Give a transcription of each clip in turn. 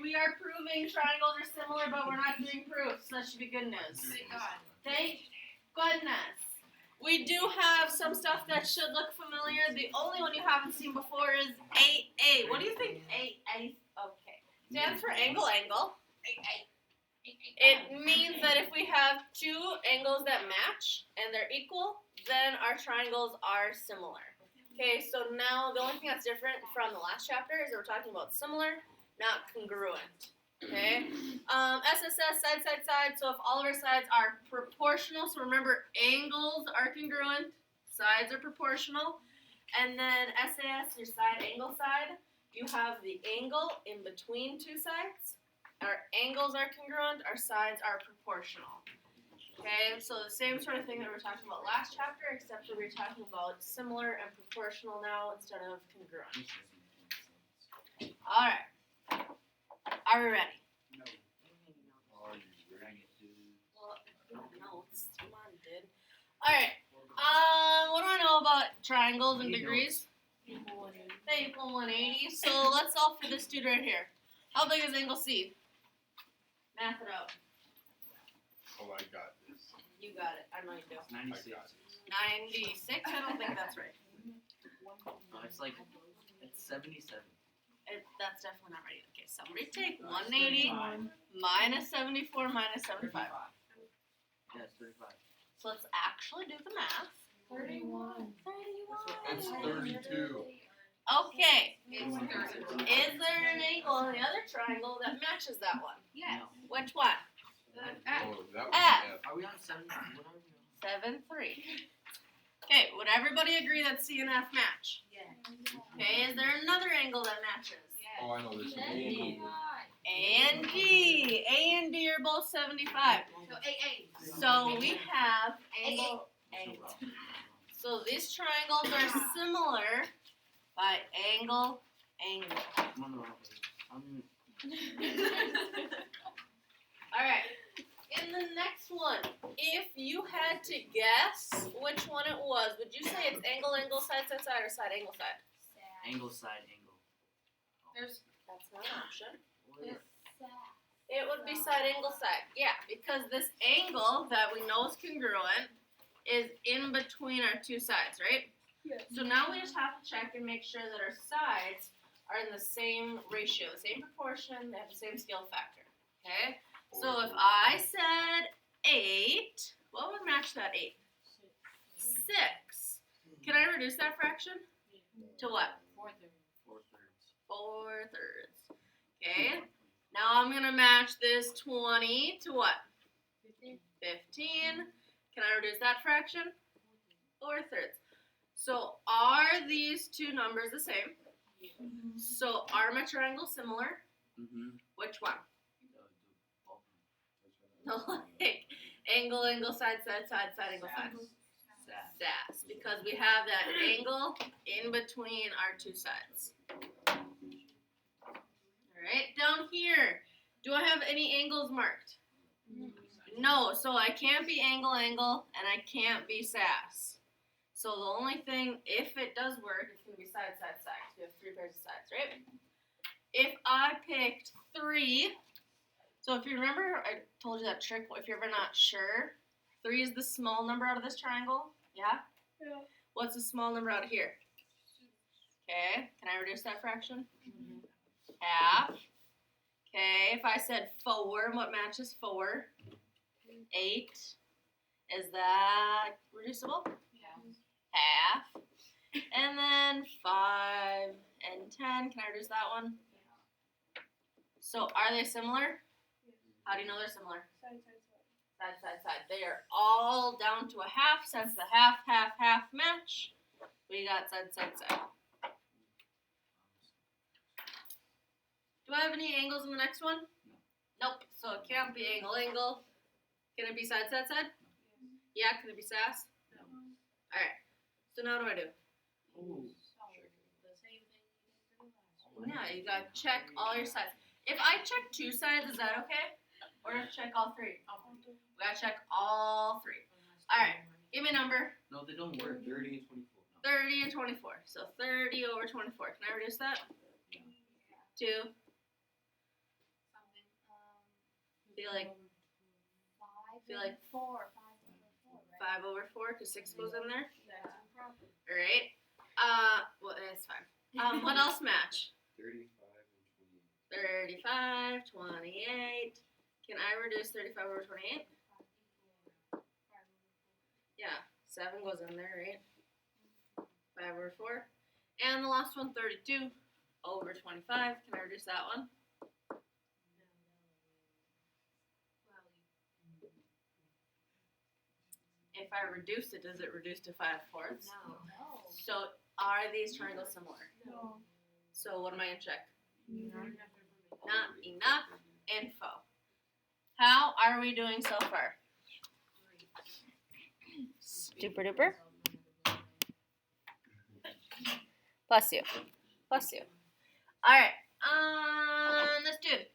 we are proving triangles are similar, but we're not doing proofs. That should be good news. Thank God. Thank goodness. We do have some stuff that should look familiar. The only one you haven't seen before is AA. What do you think AA? Okay. Stands for angle. It means that if we have two angles that match and they're equal, then our triangles are similar. Okay, so now the only thing that's different from the last chapter is that we're talking about similar, not congruent. Okay, SSS, side, side, side. So if all of our sides are proportional, so remember angles are congruent, sides are proportional, and then SAS, your side angle side, you have the angle in between two sides. Our angles are congruent, our sides are proportional. Okay, so the same sort of thing that we were talking about last chapter, except that we're talking about similar and proportional now instead of congruent. Alright. Are we ready? No. Are you ready to? Well, notes. Come on, dude. Alright. What do I know about triangles and degrees? They equal 180. So let's solve for this dude right here. How big is angle C? Math it out. Oh, I got this. You got it. I know you do. 96. 96? I don't think that's right. No, it's 77. That's definitely not right. Okay, somebody take 180 minus 74 minus 75. Yeah, it's 35. So let's actually do the math. 31. 31. That's 32. Okay. It's 32. Is there an angle in the other triangle that matches that one? Yes. Which one? Oh, that was F. F. Are we on 7? What are we on? 7, 3. Okay, would everybody agree that C and F match? Yes. Okay, is there another angle that matches? Oh, I know this one. A and D. A and D are both 75. So AA. So we have angle. So these triangles are similar by angle. I'm on the wrong page. Alright. In the next one, if you had to guess which one it was, would you say it's angle, side, side, side, or side, angle, side? Angle, side, angle. There's That's not an option. What is it? It would be side, angle, side. Yeah, because this angle that we know is congruent is in between our two sides, right? Yeah. So now we just have to check and make sure that our sides are in the same ratio, the same proportion, they have the same scale factor. Okay? So if I said 8, what would match that 8? 6. Can I reduce that fraction? To what? 4 thirds. 4 thirds. Okay? Now I'm going to match this 20 to what? 15. Can I reduce that fraction? 4 thirds. So are these two numbers the same? So are my triangles similar? Mm-hmm. Which one? Like angle, side, side, side, side, angle, side. SAS. Because we have that angle in between our two sides. Alright, down here. Do I have any angles marked? No, so I can't be angle, and I can't be SAS. So the only thing, if it does work, it's going to be side, side, side. So we have 3 pairs of sides, right? If I picked 3, so if you remember, I told you that trick, if you're ever not sure, 3 is the small number out of this triangle, yeah? Yeah. What's the small number out of here? Okay, can I reduce that fraction? Half. Okay, if I said 4, what matches 4? 8. Is that reducible? Half. And then 5 and 10. Can I reduce that one? So are they similar? How do you know they're similar? Side. Side, side, side. They are all down to a half. Since the half, half, half match, we got side, side, side. Do I have any angles in the next one? Nope. So it can't be angle. Can it be side, side, side? Yeah, can it be SAS? Alright. So now what do I do? Yeah, you gotta check all your sides. If I check 2 sides, is that okay? Or check all 3? We gotta check all 3. Alright, give me a number. No, they don't work. 30 and 24. 30 and 24. So 30 over 24. Can I reduce that? 2. Feel like feel like 5 over 4 because 6 goes in there. All right. Well, it's fine. What else match? 35, 28. Can I reduce 35 over 28? Yeah, 7 goes in there, right? 5 over 4. And the last one, 32 over 25. Can I reduce that one? If I reduce it, does it reduce to 5/4? No. So are these triangles similar? No. So what am I gonna check? Not enough info. How are we doing so far? Super duper. Bless you. Bless you. Alright. Let's do it.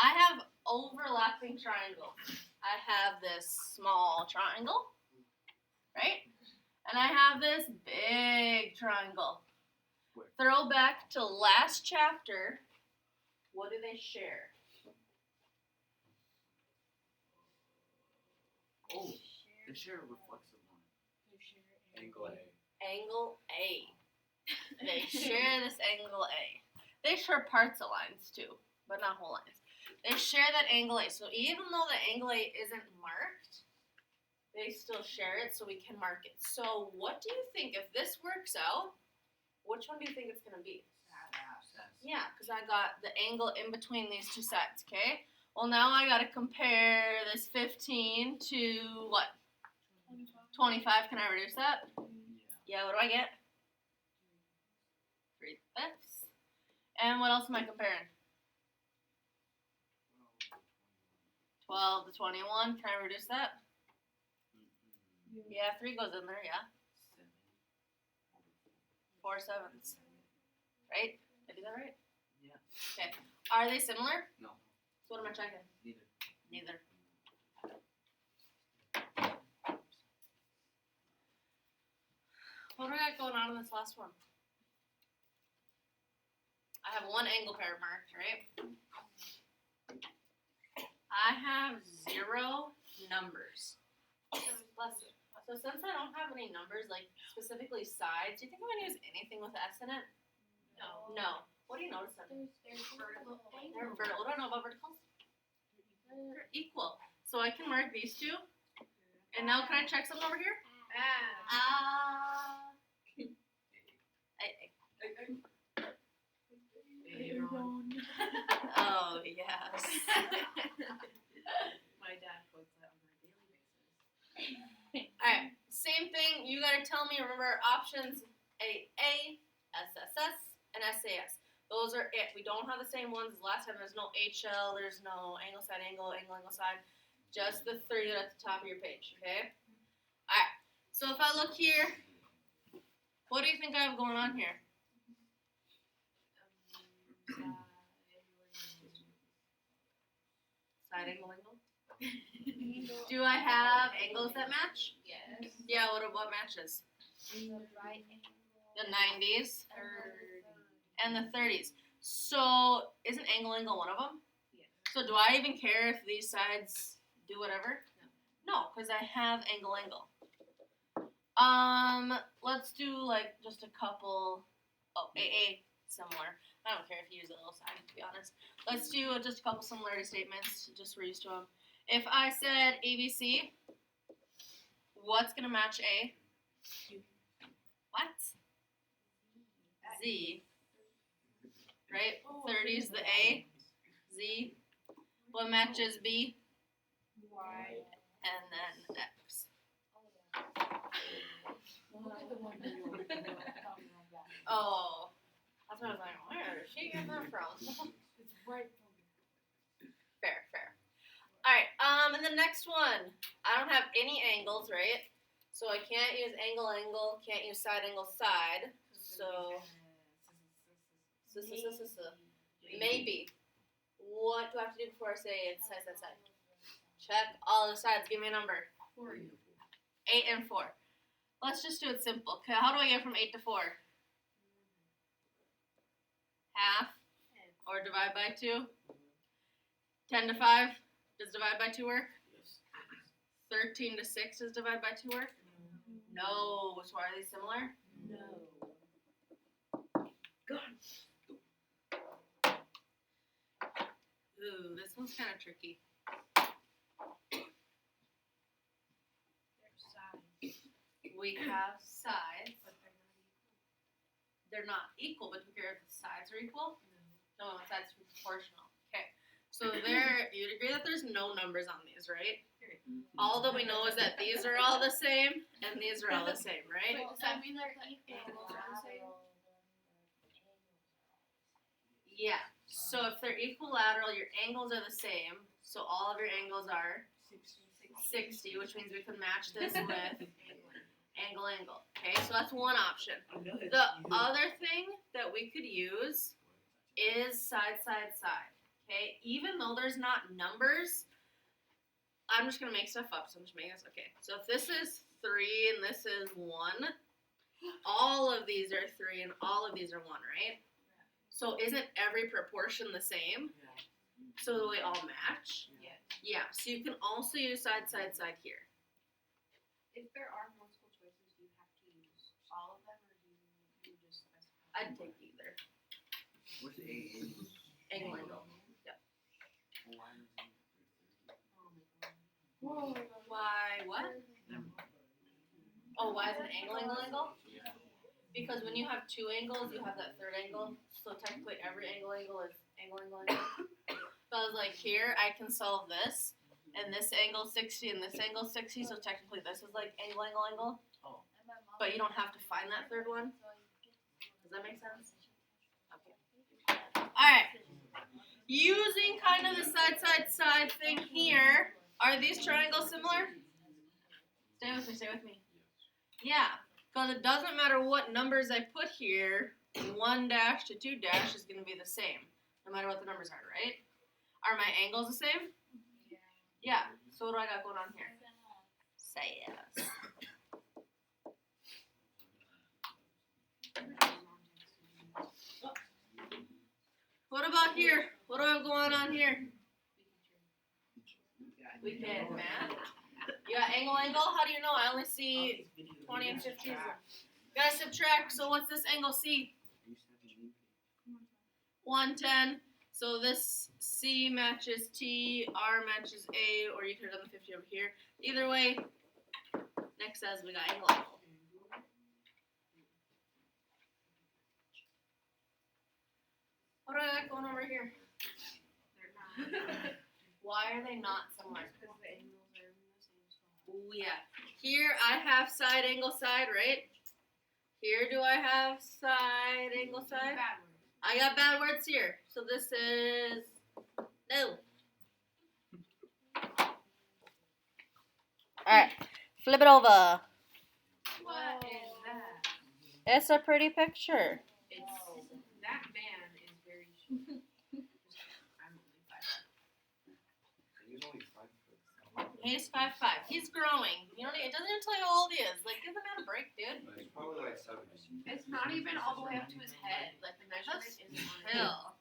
I have overlapping triangles. I have this small triangle, right? And I have this big triangle. Throwback to last chapter. What do they share? Oh, they share a reflexive line. Angle A. Angle A. They share this angle A. They share parts of lines too, but not whole lines. They share that angle A. So even though the angle A isn't marked, they still share it, so we can mark it. So what do you think, if this works out, which one do you think it's going to be? Yeah, because I got the angle in between these two sides, okay? Well, now I got to compare this 15 to what? 25. Can I reduce that? Yeah, what do I get? 3/5. And what else am I comparing? 12 to 21. Can I reduce that? Yeah, 3 goes in there, yeah. 4 7s. Right? Did I do that right? Yeah. Okay. Are they similar? No. So what am I checking? Neither. What do we got going on in this last one? I have one angle pair marked, right? I have 0 numbers. Bless you. So since I don't have any numbers, like specifically sides, do you think I'm gonna use anything with S in it? No. No. What do you notice then? There's vertical They're vertical. What do I know about verticals? They're equal. So I can mark these two. And now can I check something over here? Oh, yes. My dad quotes that on a daily basis. Alright, same thing. You gotta tell me, remember options AA, SSS, and SAS. Those are it. We don't have the same ones as last time. There's no HL, there's no angle side, angle, angle, angle side. Just the 3 that are at the top of your page, okay? Alright, so if I look here, what do you think I have going on here? Side angle, angle? Do I have angles that match? Yes. Yeah, what matches? The 90s and the 30s. So isn't angle angle one of them? Yes. So do I even care if these sides do whatever? No, because I have angle angle. Let's do like just a couple. Oh, AA similar. I don't care if you use a little sign, to be honest. Let's do just a couple similarity statements, just we're used to them. If I said ABC, what's gonna match A? What? Z. Right? 30's the A. Z. What matches B? Y. And then X. Oh. That's what I was like, where did she get that from? It's right from Fair, fair. Alright, and the next one. I don't have any angles, right? So I can't use angle, angle, can't use side, angle, side. So, maybe. What do I have to do before I say it's side, side, side? Check all the sides. Give me a number. 4. 8 and 4. Let's just do it simple. Okay, how do I get from 8 to 4? Half. Or divide by 2. 10 to 5 does divide by 2 work? Yes. 13 to 6 does divide by 2 work? No. So are they similar? No. Ooh, this one's kind of tricky. They're sides, We have sides. but they're not equal. They're not equal, but do we care if the sides are equal? No, sides are proportional. Okay. So there, you'd agree that there's no numbers on these, right? All that we know is that these are all the same and these are all the same, right? Wait, does that mean that the angles are the same? Yeah. So if they're equilateral, your angles are the same. So all of your angles are 60, which means we can match this with angle. Okay, so that's one option. The other thing that we could use is side. Okay, even though there's not numbers, I'm just gonna make stuff up. So I'm just making this. Okay, so if this is 3 and this is 1, all of these are 3 and all of these are 1, right? So isn't every proportion the same? So they all match? Yes. Yeah. So you can also use side here. If there are multiple choices, do you have to use all of them, or do you just specify? I'd take either. What's the A? Angle. Oh my god. Why? What? Oh, why is it angle? Because when you have 2 angles, you have that third angle. So technically every angle is angle. So I was like, here I can solve this, and this angle 60 and this angle 60. So technically this is like angle. Oh. But you don't have to find that third one. Does that make sense? Okay. All right. Using kind of the side thing here, are these triangles similar? Stay with me. Yeah, because it doesn't matter what numbers I put here, 1 dash to 2 dash is going to be the same, no matter what the numbers are, right? Are my angles the same? Yeah, so what do I got going on here? Say yes. What about here? What do I have going on here? We can math. You got angle. How do you know? I only see 20 and 50. Gotta subtract. So what's this angle C? 110. So this C matches T, R matches A, or you could have done the 50 over here. Either way, next says we got angle. What do I got going over here? They're not. Why are they not similar? Because the angles are in the same spot. Ooh, yeah. Here I have side, right? Here do I have side, side? Bad word. I got bad words here. So this is no. Alright, flip it over. What is that? It's a pretty picture. It's that man is very short. I'm only 5'5". He's only 5 foot. He's 5'5". He's growing. You know, it doesn't even tell you how old he is. Like, give the man a break, dude. He's probably like 7. It's not even all the way up to his head. Like the measurement isn't on it. Hill.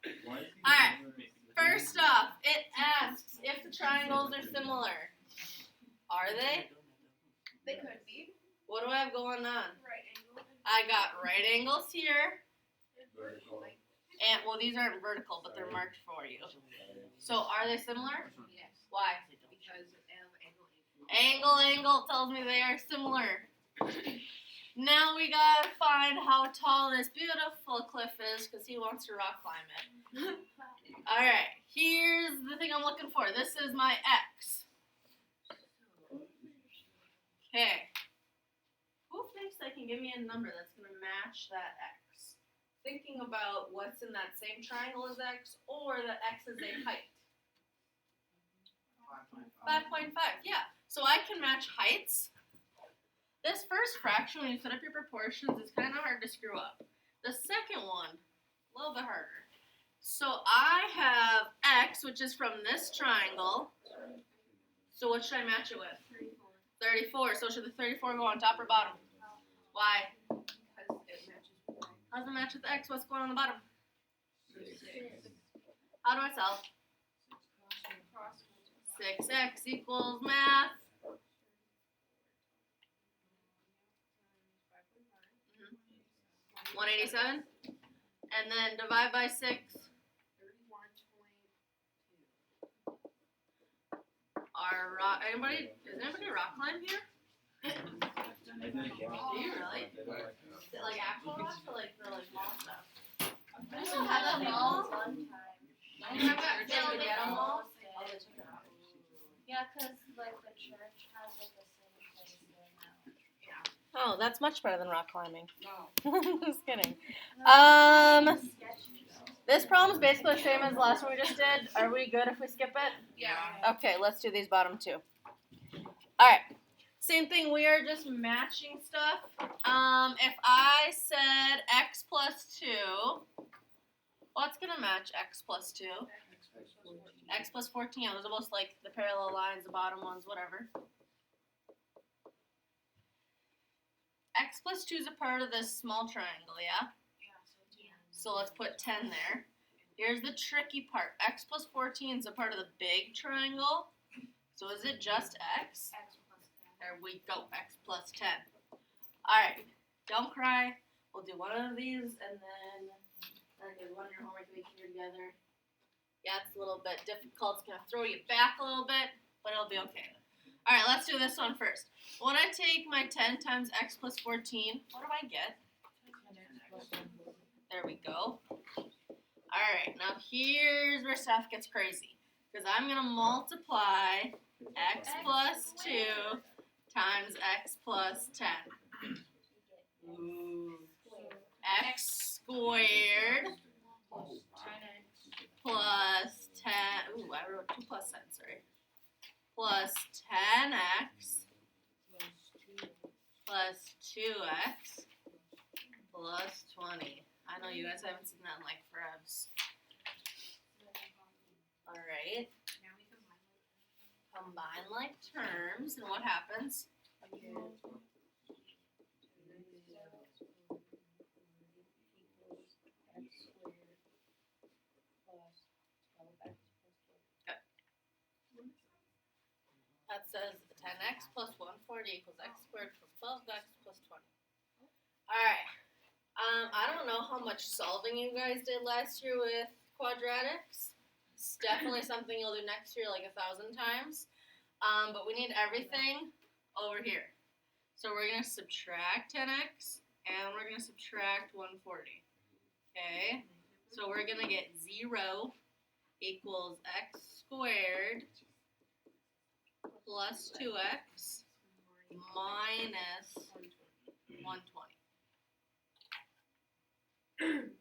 Alright, first off, it asks if the triangles are similar. Are they? They could be. What do I have going on? Right angle. I got right angles here. Vertical. And, well, these aren't vertical, but they're marked for you. So, are they similar? Yes. Why? Because of angle. Angle tells me they are similar. Now we gotta find how tall this beautiful cliff is, because he wants to rock climb it. Alright, here's the thing I'm looking for. This is my X. Okay. Who thinks they can give me a number that's going to match that X? Thinking about what's in that same triangle as X, or that X is a height. 5.5, yeah. So I can match heights. This first fraction, when you set up your proportions, is kind of hard to screw up. The second one, a little bit harder. So I have X, which is from this triangle. So what should I match it with? 34. So should the 34 go on top or bottom? Why? Because it matches with mine. How does it match with the X? What's going on the bottom? How do I solve? 6x equals math. 187. And then divide by 6. 31.2. Is anybody rock climb here? Do you really? Is it like actual rocks or like the small stuff? I still have that mall. one time. You have that big ghetto mall? Yeah, cause like the church has like the same place there now. Oh, that's much better than rock climbing. No. Just kidding. Sketchy though. This problem is basically the same as the last one we just did. Are we good if we skip it? Yeah. Okay, let's do these bottom two. Alright. Same thing, we are just matching stuff. If I said x plus 2, what's gonna match x plus 2? X plus 14, yeah, those are both like the parallel lines, the bottom ones, whatever. X plus 2 is a part of this small triangle, yeah? So let's put 10 there. Here's the tricky part. X plus 14 is a part of the big triangle. So is it just x? X plus 10. There we go, x plus 10. Alright, don't cry. We'll do one of these and then there's one of your homework we can do together. Yeah, it's a little bit difficult. It's going to throw you back a little bit, but it'll be okay. Alright, let's do this one first. When I take my 10 times x plus 14, what do I get? There we go. Alright, now here's where stuff gets crazy. Because I'm going to multiply x plus 2 times x plus 10. Ooh. X squared plus 10. Ooh, I wrote 2 plus signs, sorry. Plus 10x plus 2x plus 20. I know you guys haven't seen that in like forever. Alright. Now we combine Combine like terms, and what happens? That says 10x plus 140 equals x squared plus 12x plus 20. Alright. I don't know how much solving you guys did last year with quadratics. It's definitely something you'll do next year like 1,000 times. But we need everything over here. So we're going to subtract 10x and we're going to subtract 140. Okay? So we're going to get 0 equals x squared plus 2x minus 120.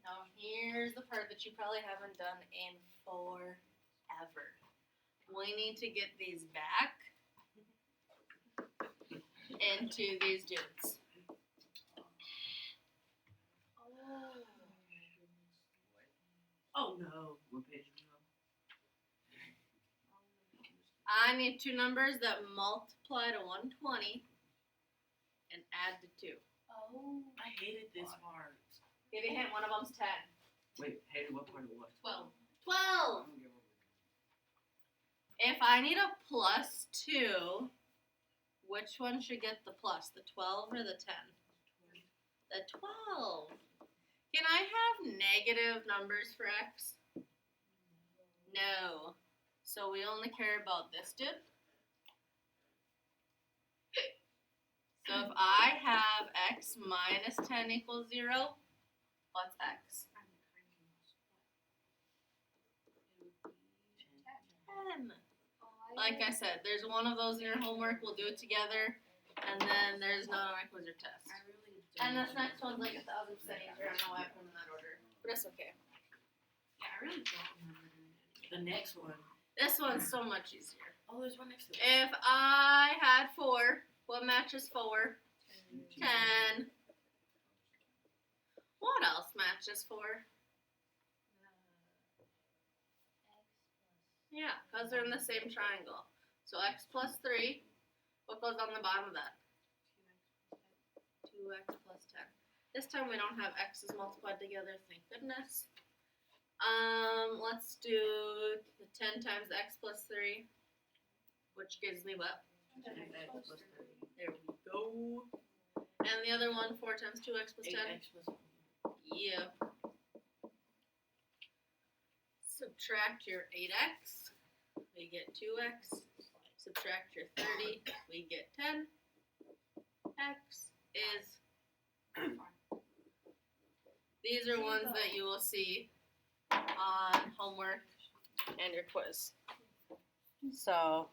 Now here's the part that you probably haven't done in forever. We need to get these back into these dudes. Oh no. What page are we on? I need two numbers that multiply to 120 and add to 2. Oh. I hated this part. Give you a hint, one of them's 10. Wait, hated what part of what? 12. 12! If I need a plus 2, which one should get the plus? The 12 or the 10? The 12. Can I have negative numbers for x? No. So we only care about this dude. So if I have x minus 10 equals 0, what's x? 10. Like I said, there's one of those in your homework. We'll do it together. And then there's another one with your test. And this next one's like 1,000% easier. I don't know why I put them in that order. But it's okay. Yeah, I really don't remember doing it. The next one. This one's so much easier. Oh, there's one next to it. If I had 4, what matches 4? 10. What else matches 4? Yeah, because they're in the same triangle. So x plus 3. What goes on the bottom of that? 2x plus 10. This time we don't have x's multiplied together, thank goodness. Let's do the 10 times x plus 3. Which kids leave what? 2x plus 30. There we go. And the other one, 4 times 2x plus 10. 8x plus 1. Yeah. Subtract your 8x, we get 2x. Subtract your 30, we get 10. X is. These are ones that you will see on homework and your quiz. So